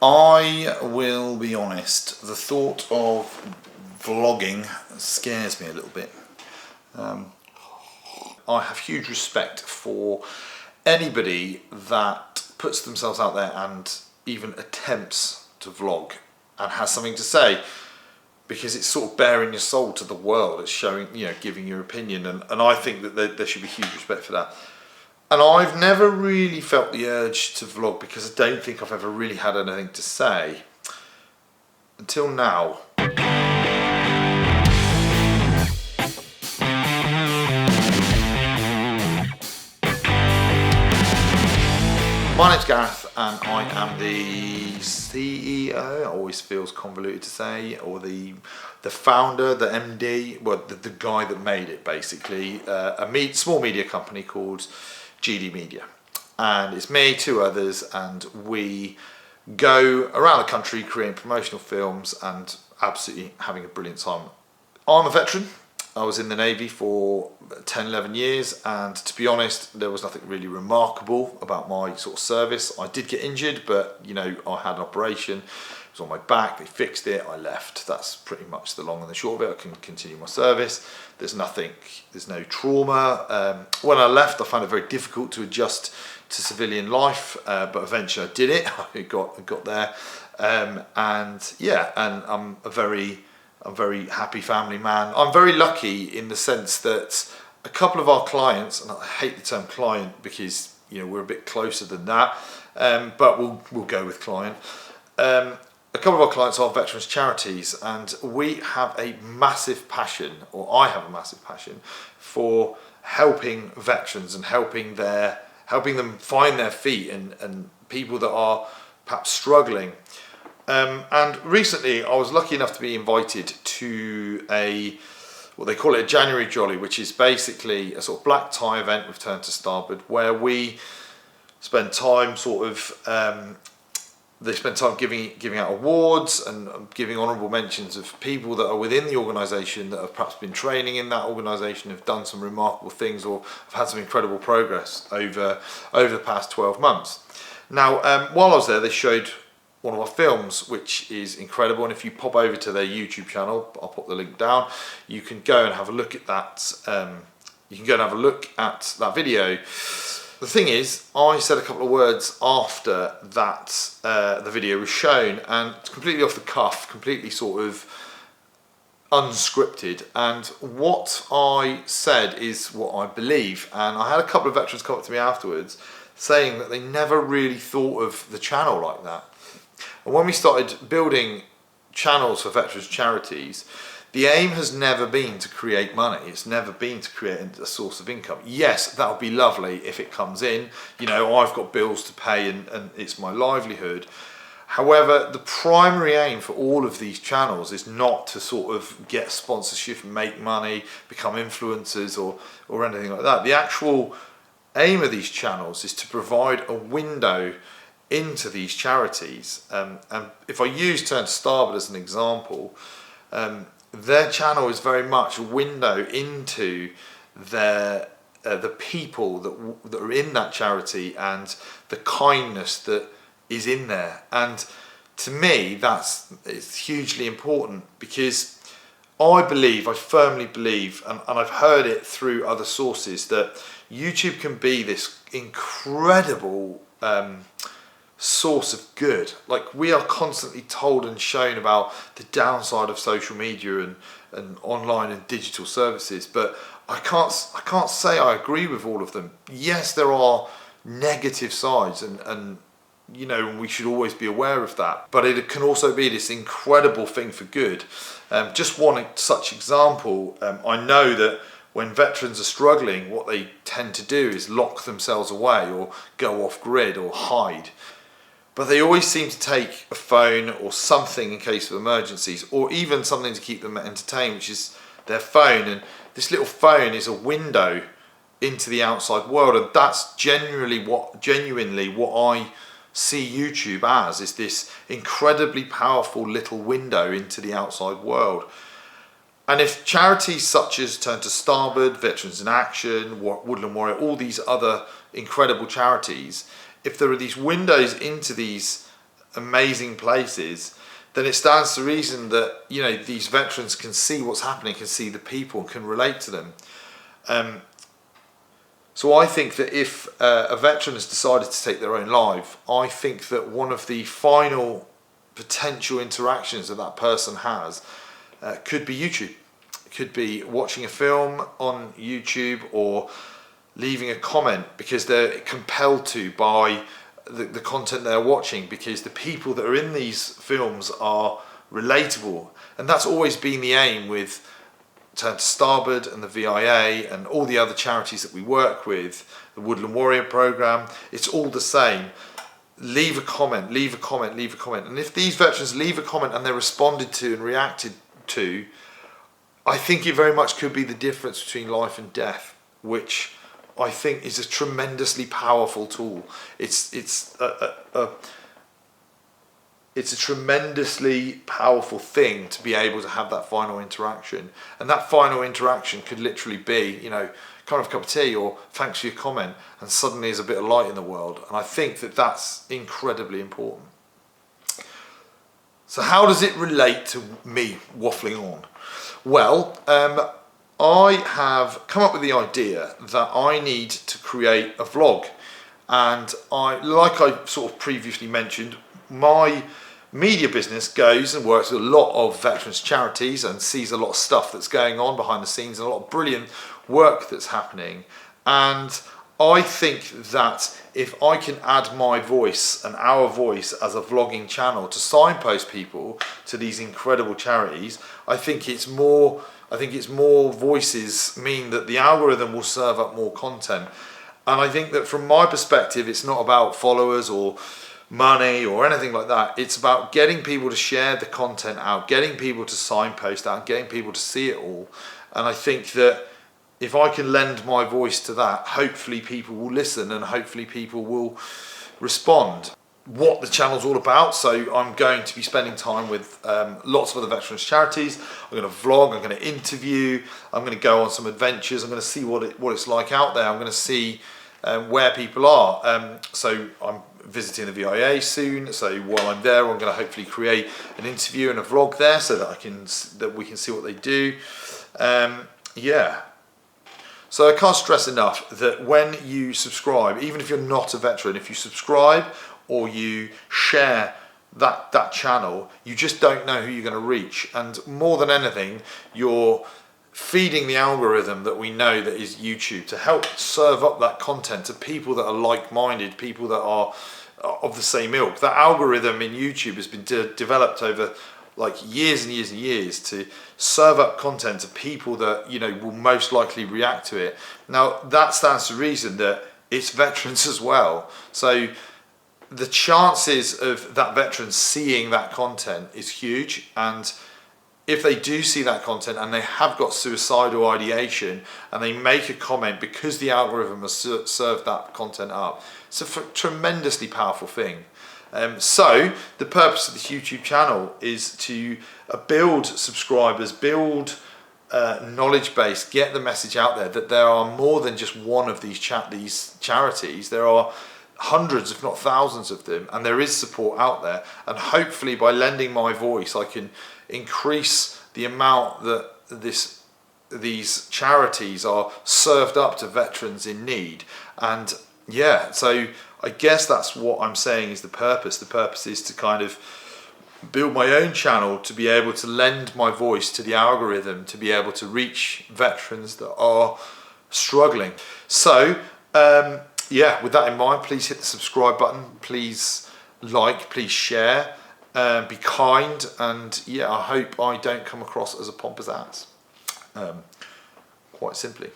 I will be honest, the thought of vlogging scares me a little bit. I have huge respect for anybody that puts themselves out there and even attempts to vlog and has something to say, because it's sort of bearing your soul to the world. It's showing, giving your opinion, and I think that there should be huge respect for that. And I've never really felt the urge to vlog because I don't think I've ever really had anything to say until now. My name's Gareth and I am the CEO, it always feels convoluted to say, or the founder, the MD, well, the guy that made it basically, a small media company called GD Media. And it's me, two others, and we go around the country creating promotional films and absolutely having a brilliant time. I'm a veteran. I was in the Navy for 10, 11 years, and to be honest, there was nothing really remarkable about my sort of service. I did get injured, but I had an operation. It was on my back, they fixed it, I left. That's pretty much the long and the short of it. I can continue my service. There's no trauma. When I left, I found it very difficult to adjust to civilian life, but eventually I did it. I got there, and I'm a very happy family man. I'm very lucky in the sense that a couple of our clients, and I hate the term client because we're a bit closer than that, but we'll go with client. A couple of our clients are veterans charities, and we have a massive passion, or I have a massive passion for helping veterans and helping them find their feet, and people that are perhaps struggling. And recently I was lucky enough to be invited to what they call it a January Jolly, which is basically a sort of black tie event with Turn to Starboard, where we spend time they spend time giving out awards and giving honourable mentions of people that are within the organisation that have perhaps been training in that organisation, have done some remarkable things, or have had some incredible progress over the past 12 months. Now, while I was there, they showed one of our films, which is incredible, and if you pop over to their YouTube channel, I'll put the link down, you can go and have a look at that. You can go and have a look at that video. The thing is, I said a couple of words after that the video was shown, and completely off the cuff, completely sort of unscripted, and what I said is what I believe. And I had a couple of veterans come up to me afterwards saying that they never really thought of the channel like that. And when we started building channels for veterans charities, the aim has never been to create money. It's never been to create a source of income. Yes, that would be lovely if it comes in. I've got bills to pay and it's my livelihood. However, the primary aim for all of these channels is not to sort of get sponsorship, make money, become influencers or anything like that. The actual aim of these channels is to provide a window into these charities. And if I use Turn to Starboard as an example, their channel is very much a window into the people that are in that charity and the kindness that is in there. And to me, it's hugely important, because I firmly believe, and I've heard it through other sources, that YouTube can be this incredible source of good. Like, we are constantly told and shown about the downside of social media and online and digital services, but I can't say I agree with all of them. Yes, there are negative sides, and we should always be aware of that, but it can also be this incredible thing for good. Just one such example, I know that when veterans are struggling, what they tend to do is lock themselves away or go off grid or hide. But they always seem to take a phone or something in case of emergencies, or even something to keep them entertained, which is their phone. And this little phone is a window into the outside world, and that's genuinely what I see YouTube as, is this incredibly powerful little window into the outside world. And if charities such as Turn to Starboard, Veterans in Action, Woodland Warrior, all these other incredible charities, if there are these windows into these amazing places, then it stands to reason that, you know, these veterans can see what's happening, can see the people, can relate to them. So I think that if a veteran has decided to take their own life, I think that one of the final potential interactions that that person has could be YouTube. It could be watching a film on YouTube or leaving a comment because they're compelled to by the content they're watching, because the people that are in these films are relatable. And that's always been the aim with Turn to Starboard and the VIA and all the other charities that we work with, the Woodland Warrior program. It's all the same. Leave a comment, leave a comment, leave a comment. And if these veterans leave a comment and they're responded to and reacted to, I think it very much could be the difference between life and death, which I think is a tremendously powerful tool. It's a tremendously powerful thing to be able to have that final interaction. And that final interaction could literally be, you know, kind of a cup of tea or thanks for your comment, and suddenly there's a bit of light in the world. And I think that that's incredibly important. So how does it relate to me waffling on? Well, I have come up with the idea that I need to create a vlog. And like I sort of previously mentioned, my media business goes and works with a lot of veterans charities and sees a lot of stuff that's going on behind the scenes and a lot of brilliant work that's happening. And I think that if I can add my voice and our voice as a vlogging channel to signpost people to these incredible charities, I think it's more voices mean that the algorithm will serve up more content. And I think that from my perspective, it's not about followers or money or anything like that. It's about getting people to share the content out, getting people to signpost out, getting people to see it all. And I think that if I can lend my voice to that, hopefully people will listen and hopefully people will respond. What the channel's all about, so I'm going to be spending time with lots of other veterans charities. I'm going to vlog, I'm going to interview, I'm going to go on some adventures, I'm going to see what it's like out there, I'm going to see where people are. So I'm visiting the VIA soon, so while I'm there I'm going to hopefully create an interview and a vlog there so that we can see what they do. Yeah. So I can't stress enough that when you subscribe, even if you're not a veteran, if you subscribe or you share that channel, you just don't know who you're going to reach. And more than anything, you're feeding the algorithm that we know that is YouTube to help serve up that content to people that are like-minded, people that are of the same ilk. That algorithm in YouTube has been developed over like years and years and years to serve up content to people that, you know, will most likely react to it. Now that stands to reason that it's veterans as well. So the chances of that veteran seeing that content is huge, and if they do see that content and they have got suicidal ideation and they make a comment because the algorithm has served that content up, it's a tremendously powerful thing. So the purpose of this YouTube channel is to build subscribers, build knowledge base, get the message out there that there are more than just one of these charities. There are hundreds, if not thousands of them, and there is support out there. And hopefully by lending my voice, I can increase the amount that these charities are served up to veterans in need. And yeah, so I guess that's what I'm saying is the purpose. The purpose is to kind of build my own channel, to be able to lend my voice to the algorithm, to be able to reach veterans that are struggling. So yeah, with that in mind, please hit the subscribe button, please like, please share, be kind, and yeah, I hope I don't come across as a pompous ass, quite simply.